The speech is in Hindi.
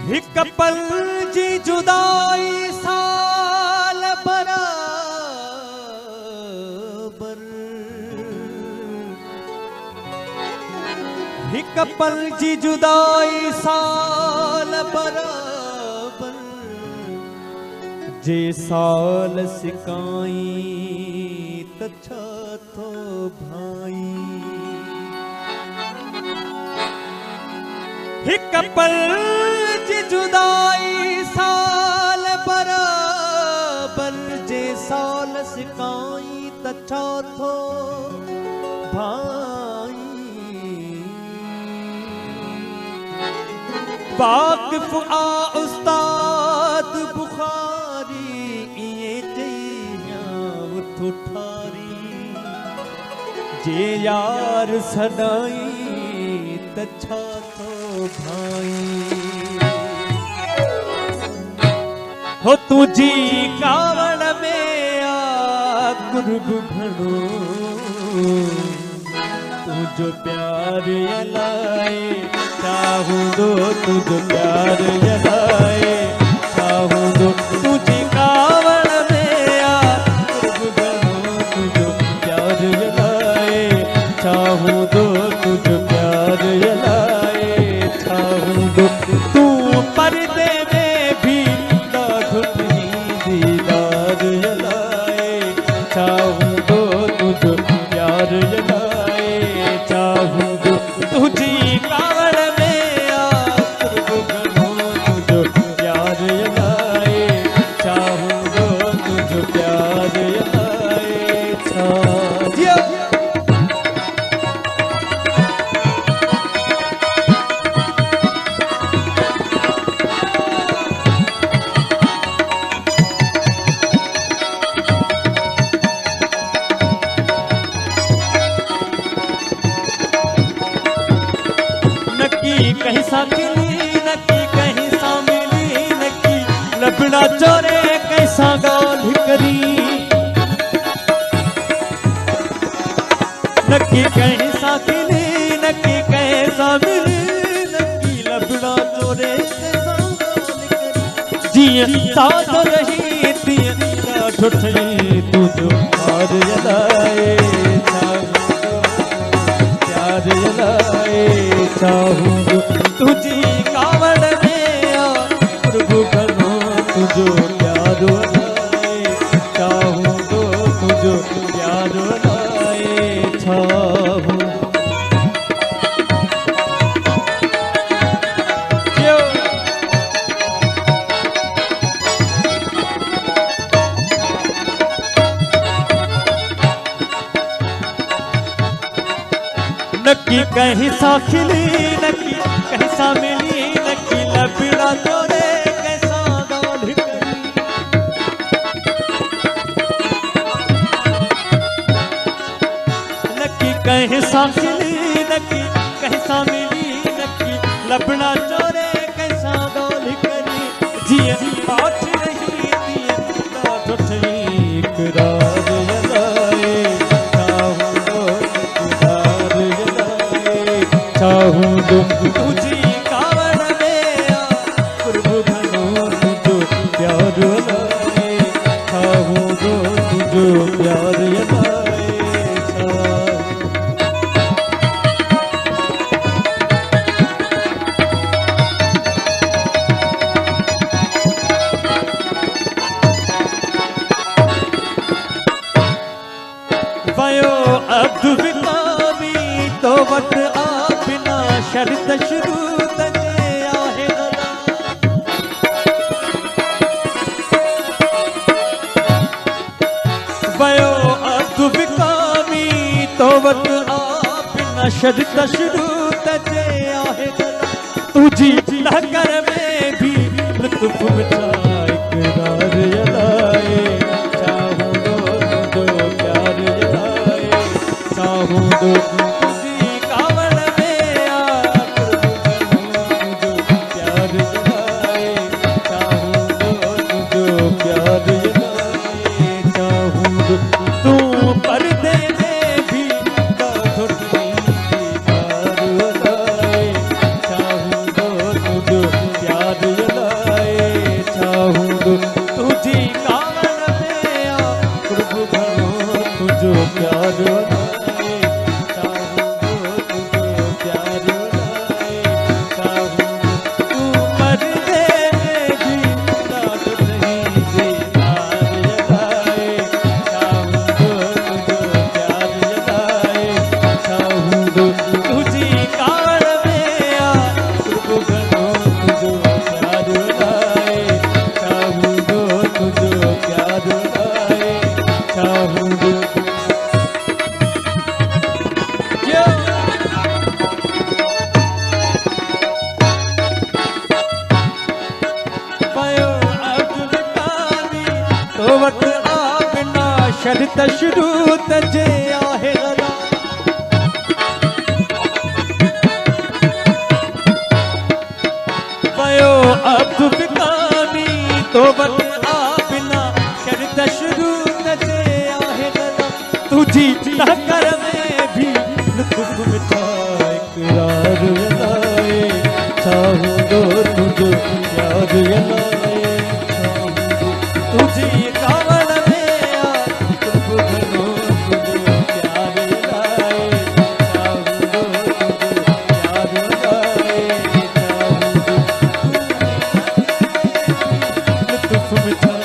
हिक पल जी जुदाई साल बराबर, हिक पल जी जुदाई साल बराबर, जे साल सिकाई तछा थो भाई। हिक पल जी जुदाई साल बराबर, जे साल सिकाई तछा थो भाई। वाक़िफ़ आ उस्ताद बुखारी इए चईया उथो ठारी, जे यार सदाई तछा थो भाई। हो तुझी कावड़ में आ कुर्ब घणो, तुझो प्यार यलाए चाहूं दो, तुझो प्यार यलाए चाहूं दो। तुझी कावड़ में आ कुर्ब घणो, तुझो प्यार यलाए चाहूं दो, तुझो प्यार यलाए चाहूं दो। तू पर्दे में भी ॾाढो दीदार यलाए चाहूं दो, तुझो प्यार यलाए चाहूं दो। तुझी कावड़ में आ कुर्ब घणो, तुझो प्यार यलाए चाहूं दो, तुझो प्यार यलाए चाहूं दो। कहीं सा खिली नकी, कहीं सा मिली नकी, लबड़ा चोरे कैसा गाल करी। नकी कहीं सा खिली नकी, कहीं सा मिली नकी, लबड़ा चोरे कैसा गाल करी। जिए साथ रही तिए ॾाढो ठही, तुझो प्यार यलाए प्यार यलाए चाहूं दो। तुझी कावड़ में आ कुर्ब घणो, तुझो प्यार यलाए चाहूं दो, तुझो प्यार यलाए चाहूं। नकी कहीं सा खिली नकी, कहीं सा मिली नकी, लबड़ा चोरे कैसा गाल करी। नकी कहीं सा खिली नकी, कहीं सा मिली नकी, लबड़ा चोरे कैसा गाल करी। जिए बात रही दिए ॾाढो ठही, इकरार यलाए चाहूं दो, इकरार यलाए चाहूं दो। तुझी कावड़ में आ कुर्ब घणो, तुझो प्यार यलाए चाहूं दो, तुझो प्यार यलाए चाहूं। वयो अब्दु विकामी तो वट आ बिना शर्त शुरूत जे आहे गला। वयो अब्दु विकामी तो वट आ बिना शर्त शुरूत जे आहे गला। तुझी लहकर में भी लुत्फ मिठा इकरार यलाए चाहूं दो, तुझो प्यार यलाए चाहूं दो। तुझी कावड़ में आ कुर्ब घणो, तुझो प्यार यलाए चाहूं दो, तुझो प्यार यलाए चाहूं दो। तू पर्दे में भी ॾाढो दीदार यलाए चाहूं दो, तुझो प्यार शुरू तजे आहे गला पयो अब बिकानी तो बता बिना शर्त शुरू तजे आहे गला तुझी टक्कर में भी लुत्फ मिठा इकरार लाए चाहूंगो तुझे याद लाए तुझी कावड़ में आज तुझको घनो तुझे प्यार लाए चाहूंगो तुझे याद लाए चाहूंगो लुत्फ मिठा